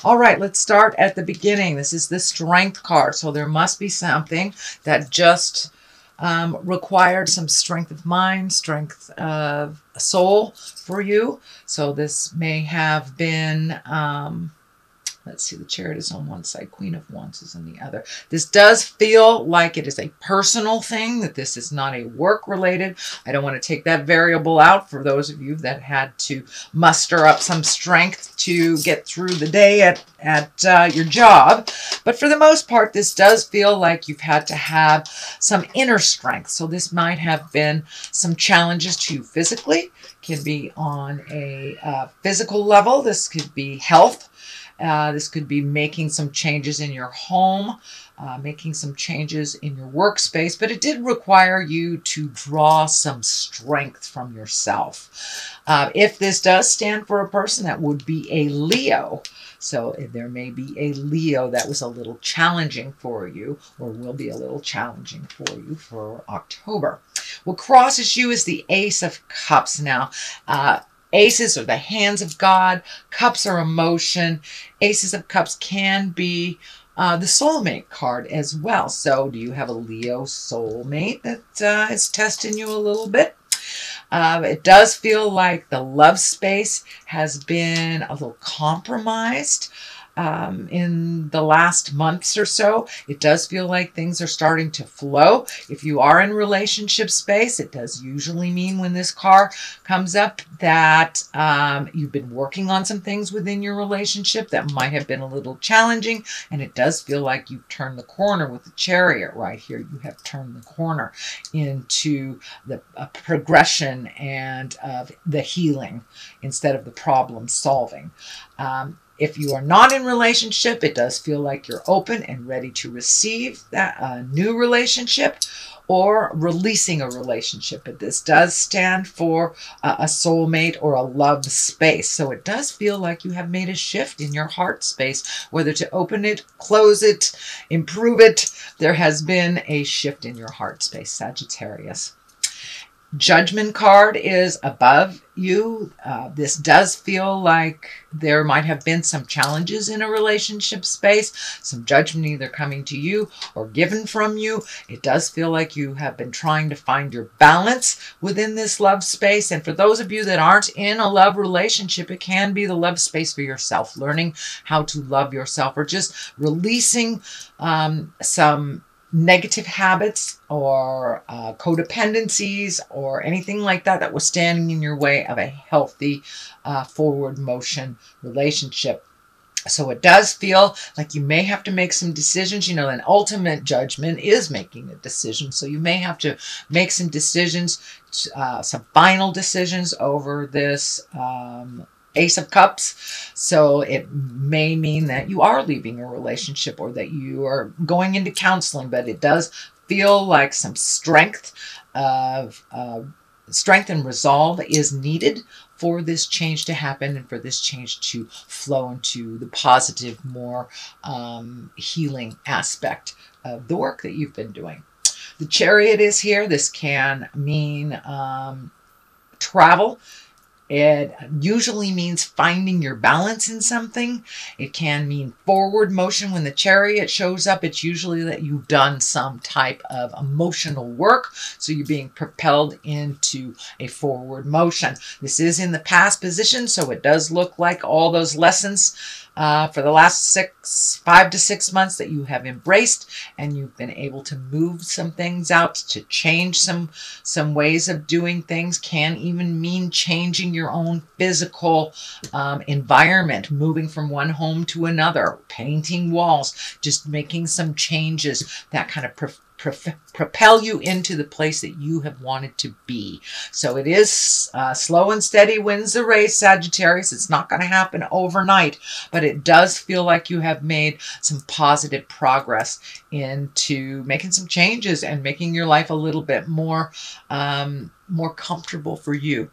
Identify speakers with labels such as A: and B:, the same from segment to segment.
A: All right, let's start at the beginning. This is the Strength card. So there must be something that just required some strength of mind, strength of soul for you. So this may have been, let's see, the Chariot is on one side, Queen of Wands is on the other. This does feel like it is a personal thing, that this is not a work-related. I don't want to take that variable out for those of you that had to muster up some strength to get through the day at your job. But for the most part, this does feel like you've had to have some inner strength. So this might have been some challenges to you physically. Can be on a physical level. This could be health. This could be making some changes in your home, making some changes in your workspace, but it did require you to draw some strength from yourself. If this does stand for a person, that would be a Leo. So there may be a Leo that was a little challenging for you, or will be a little challenging for you for October. What crosses you is the Ace of Cups now. Aces are the hands of God. Cups are emotion. Aces of Cups can be the soulmate card as well. So do you have a Leo soulmate that is testing you a little bit? It does feel like the love space has been a little compromised in the last months or so. It does feel like things are starting to flow. If you are in relationship space, it does usually mean when this card comes up that you've been working on some things within your relationship that might have been a little challenging, and it does feel like you've turned the corner with the Chariot right here. You have turned the corner into the progression and the healing instead of the problem solving. If you are not in relationship, it does feel like you're open and ready to receive that new relationship or releasing a relationship. But this does stand for a soulmate or a love space. So it does feel like you have made a shift in your heart space, whether to open it, close it, improve it. There has been a shift in your heart space, Sagittarius. Judgment card is above you. This does feel like there might have been some challenges in a relationship space, some judgment either coming to you or given from you. It does feel like you have been trying to find your balance within this love space. And for those of you that aren't in a love relationship, it can be the love space for yourself, learning how to love yourself, or just releasing some negative habits or codependencies or anything like that that was standing in your way of a healthy forward motion relationship. So it does feel like you may have to make some decisions. You know, an ultimate judgment is making a decision. So you may have to make some decisions, some final decisions over this Ace of Cups. So it may mean that you are leaving a relationship or that you are going into counseling, but it does feel like some strength and resolve is needed for this change to happen and for this change to flow into the positive, more healing aspect of the work that you've been doing. The Chariot is here. This can mean travel. It usually means finding your balance in something. It can mean forward motion. When the Chariot shows up, it's usually that you've done some type of emotional work. So you're being propelled into a forward motion. This is in the past position, so it does look like all those lessons for the last 5 to 6 months that you have embraced, and you've been able to move some things out, to change some ways of doing things. Can even mean changing your own physical environment, moving from one home to another, painting walls, just making some changes that kind of propel you into the place that you have wanted to be. So it is slow and steady wins the race, Sagittarius. It's not going to happen overnight, but it does feel like you have made some positive progress into making some changes and making your life a little bit more comfortable for you.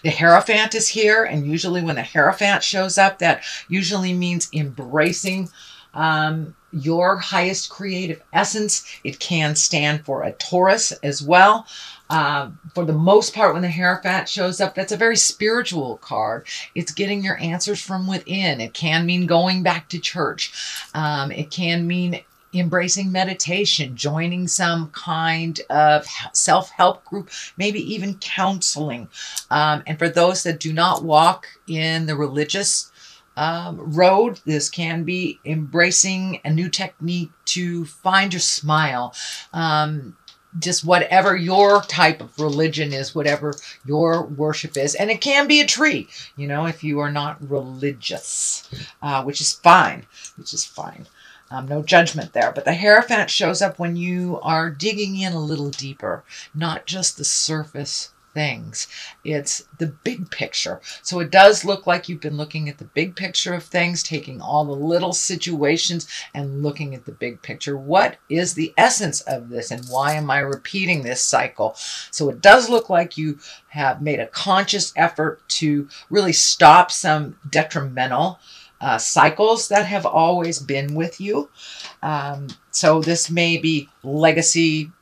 A: The Hierophant is here, and usually when the Hierophant shows up, that usually means embracing your highest creative essence. It can stand for a Taurus as well. For the most part, when the Hierophant shows up, that's a very spiritual card. It's getting your answers from within. It can mean going back to church. It can mean embracing meditation, joining some kind of self-help group, maybe even counseling. And for those that do not walk in the religious road, this can be embracing a new technique to find your smile. Just whatever your type of religion is, whatever your worship is. And it can be a tree, you know, if you are not religious, which is fine, no judgment there. But the Hierophant shows up when you are digging in a little deeper, not just the surface things. It's the big picture. So it does look like you've been looking at the big picture of things, taking all the little situations and looking at the big picture. What is the essence of this, and why am I repeating this cycle? So it does look like you have made a conscious effort to really stop some detrimental cycles that have always been with you. So this may be legacy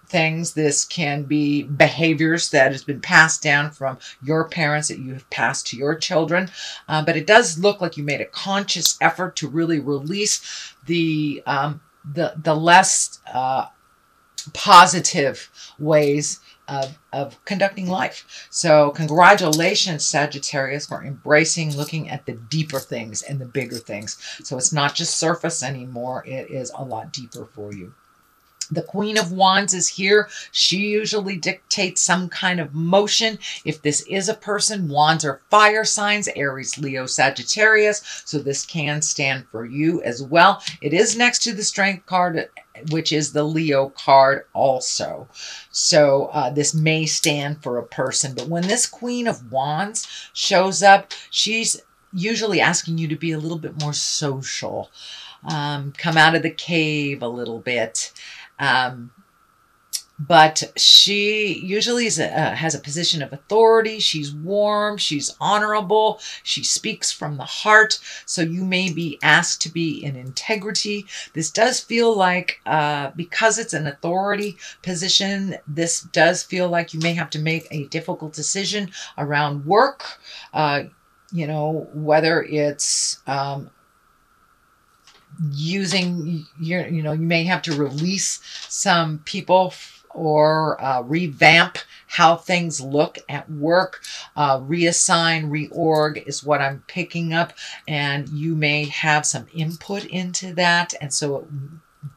A: things. This can be behaviors that has been passed down from your parents that you have passed to your children. But it does look like you made a conscious effort to really release the less positive ways of conducting life. So congratulations, Sagittarius, for embracing looking at the deeper things and the bigger things. So it's not just surface anymore. It is a lot deeper for you. The Queen of Wands is here. She usually dictates some kind of motion. If this is a person, Wands are fire signs, Aries, Leo, Sagittarius. So this can stand for you as well. It is next to the Strength card, which is the Leo card also. So this may stand for a person. But when this Queen of Wands shows up, she's usually asking you to be a little bit more social. Come out of the cave a little bit. But she usually has a position of authority. She's warm. She's honorable. She speaks from the heart. So you may be asked to be in integrity. This does feel like, because it's an authority position, this does feel like you may have to make a difficult decision around work. You know, whether it's, using your, you know, you may have to release some people or revamp how things look at work. Reassign, reorg is what I'm picking up, and you may have some input into that, and so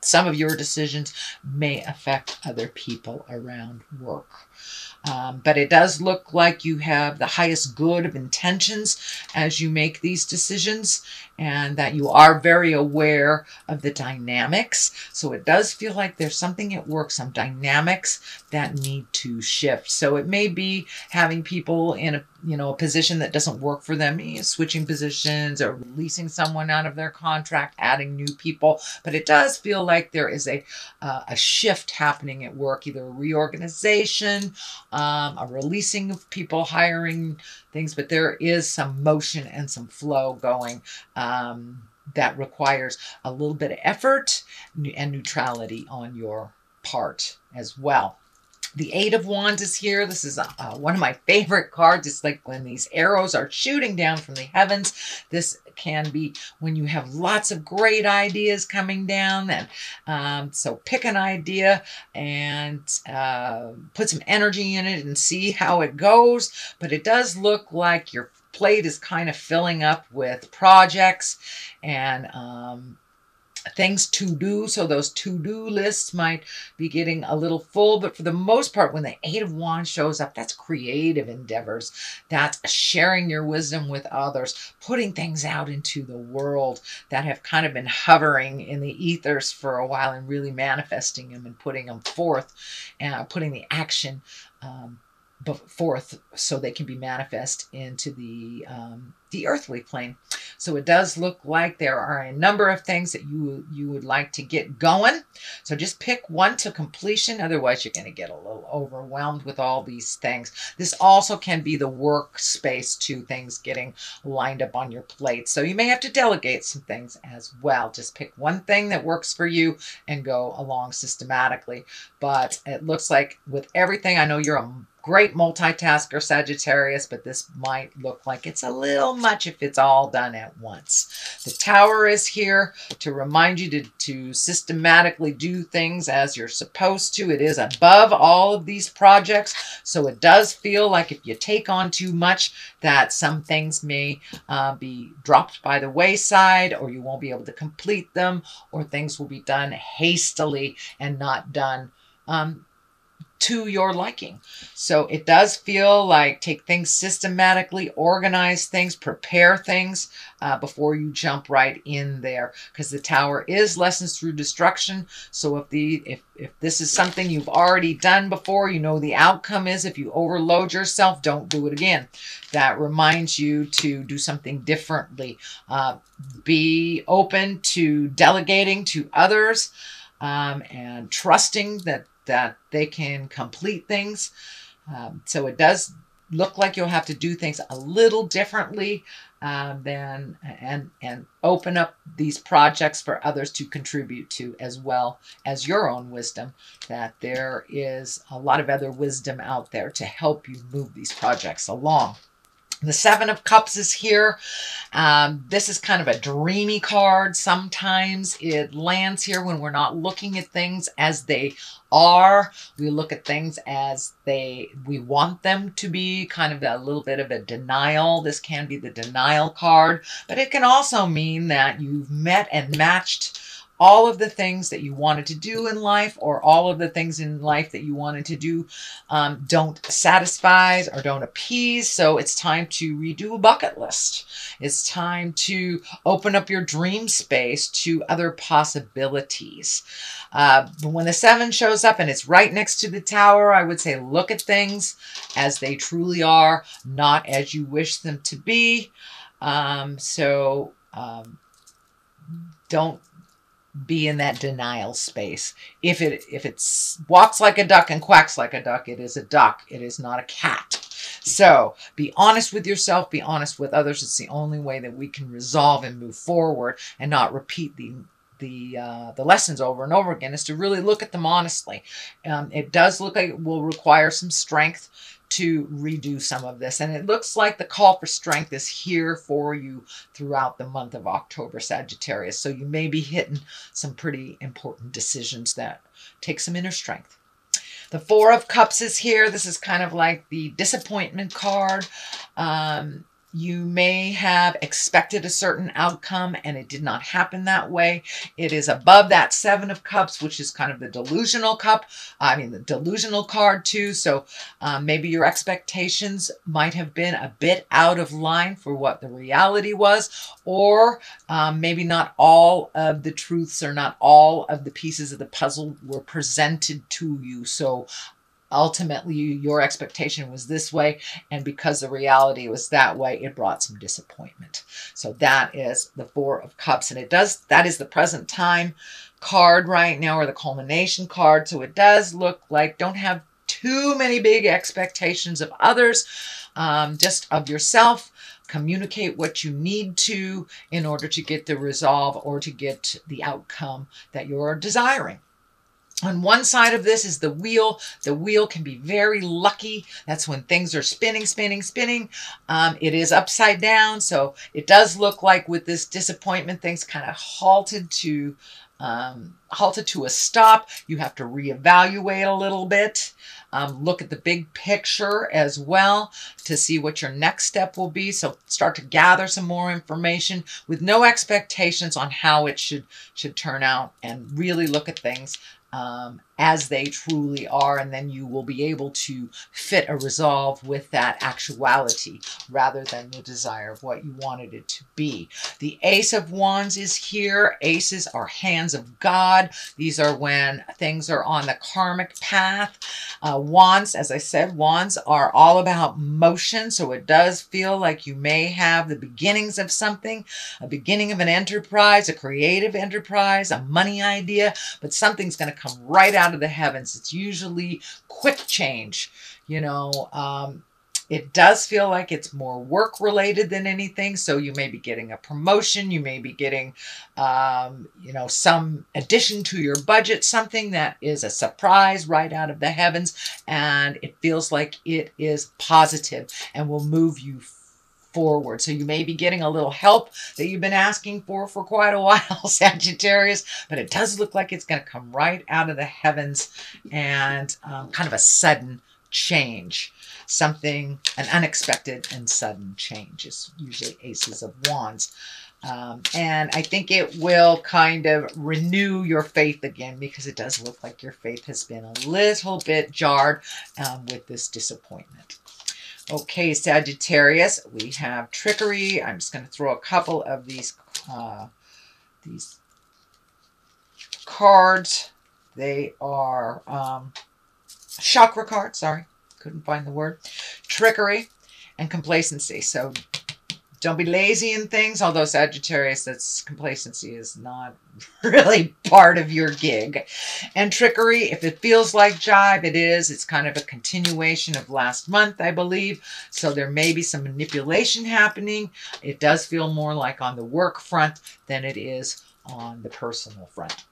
A: some of your decisions may affect other people around work. But it does look like you have the highest good of intentions as you make these decisions, and that you are very aware of the dynamics. So it does feel like there's something at work, some dynamics that need to shift. So it may be having people in a, you know, a position that doesn't work for them, switching positions or releasing someone out of their contract, adding new people. But it does feel like there is a shift happening at work, either a reorganization, a releasing of people, hiring things, but there is some motion and some flow going that requires a little bit of effort and neutrality on your part as well. The Eight of Wands is here. This is one of my favorite cards. It's like when these arrows are shooting down from the heavens. This can be when you have lots of great ideas coming down. And so pick an idea and put some energy in it and see how it goes. But it does look like your plate is kind of filling up with projects and things to do. So those to-do lists might be getting a little full, but for the most part, when the Eight of Wands shows up, that's creative endeavors. That's sharing your wisdom with others, putting things out into the world that have kind of been hovering in the ethers for a while and really manifesting them and putting them forth and putting the action forth so they can be manifest into the the earthly plane. So it does look like there are a number of things that you would like to get going. So just pick one to completion. Otherwise, you're going to get a little overwhelmed with all these things. This also can be the workspace to things getting lined up on your plate. So you may have to delegate some things as well. Just pick one thing that works for you and go along systematically. But it looks like with everything, I know you're a great multitasker, Sagittarius, but this might look like it's a little much if it's all done at once. The Tower is here to remind you to systematically do things as you're supposed to. It is above all of these projects, so it does feel like if you take on too much, that some things may be dropped by the wayside, or you won't be able to complete them, or things will be done hastily and not done to your liking. So it does feel like take things systematically, organize things, prepare things before you jump right in there, because the Tower is lessons through destruction. So if this is something you've already done before, you know the outcome is if you overload yourself, don't do it again. That reminds you to do something differently. Be open to delegating to others and trusting that they can complete things. So it does look like you'll have to do things a little differently and open up these projects for others to contribute to, as well as your own wisdom, that there is a lot of other wisdom out there to help you move these projects along. The Seven of Cups is here. This is kind of a dreamy card. Sometimes it lands here when we're not looking at things as they are. We look at things as we want them to be, kind of a little bit of a denial. This can be the denial card, but it can also mean that you've met and matched all of the things that you wanted to do in life, or all of the things in life that you wanted to do don't satisfy or don't appease. So it's time to redo a bucket list. It's time to open up your dream space to other possibilities. When the 7 shows up and it's right next to the Tower, I would say look at things as they truly are, not as you wish them to be. Don't be in that denial space. If it walks like a duck and quacks like a duck, it is a duck. It is not a cat. So be honest with yourself. Be honest with others. It's the only way that we can resolve and move forward and not repeat the lessons over and over again, is to really look at them honestly. It does look like it will require some strength to redo some of this. And it looks like the call for strength is here for you throughout the month of October, Sagittarius. So you may be hitting some pretty important decisions that take some inner strength. The Four of Cups is here. This is kind of like the disappointment card. You may have expected a certain outcome and it did not happen that way. It is above that Seven of Cups, which is kind of the delusional cup. The delusional card too. So maybe your expectations might have been a bit out of line for what the reality was, or maybe not all of the truths or not all of the pieces of the puzzle were presented to you. So ultimately, your expectation was this way, and because the reality was that way, it brought some disappointment. So that is the Four of Cups, and that is the present time card right now, or the culmination card. So it does look like don't have too many big expectations of others, just of yourself. Communicate what you need to in order to get the resolve or to get the outcome that you're desiring. On one side of this is the wheel. The wheel can be very lucky. That's when things are spinning, spinning, spinning. It is upside down. So it does look like with this disappointment, things kind of halted to a stop. You have to reevaluate a little bit. Look at the big picture as well to see what your next step will be. So start to gather some more information with no expectations on how it should turn out, and really look at things as they truly are, and then you will be able to fit a resolve with that actuality rather than the desire of what you wanted it to be. The Ace of Wands is here. Aces are hands of God. These are when things are on the karmic path. Wands, as I said, wands are all about motion, so it does feel like you may have the beginnings of something, a beginning of an enterprise, a creative enterprise, a money idea, but something's going to come right out of the heavens. It's usually quick change, you know. It does feel like it's more work related than anything. So you may be getting a promotion. You may be getting, you know, some addition to your budget, something that is a surprise right out of the heavens. And it feels like it is positive and will move you forward. So you may be getting a little help that you've been asking for quite a while, Sagittarius, but it does look like it's going to come right out of the heavens, and kind of a sudden change. Something, an unexpected and sudden change is usually Aces of Wands. And I think it will kind of renew your faith again, because it does look like your faith has been a little bit jarred with this disappointment. Okay, Sagittarius, we have trickery. I'm just going to throw a couple of these cards. They are chakra cards, sorry. Couldn't find the word. Trickery and complacency. So don't be lazy in things, although Sagittarius, that's complacency is not really part of your gig. And trickery, if it feels like jive, it is. It's kind of a continuation of last month, I believe. So there may be some manipulation happening. It does feel more like on the work front than it is on the personal front.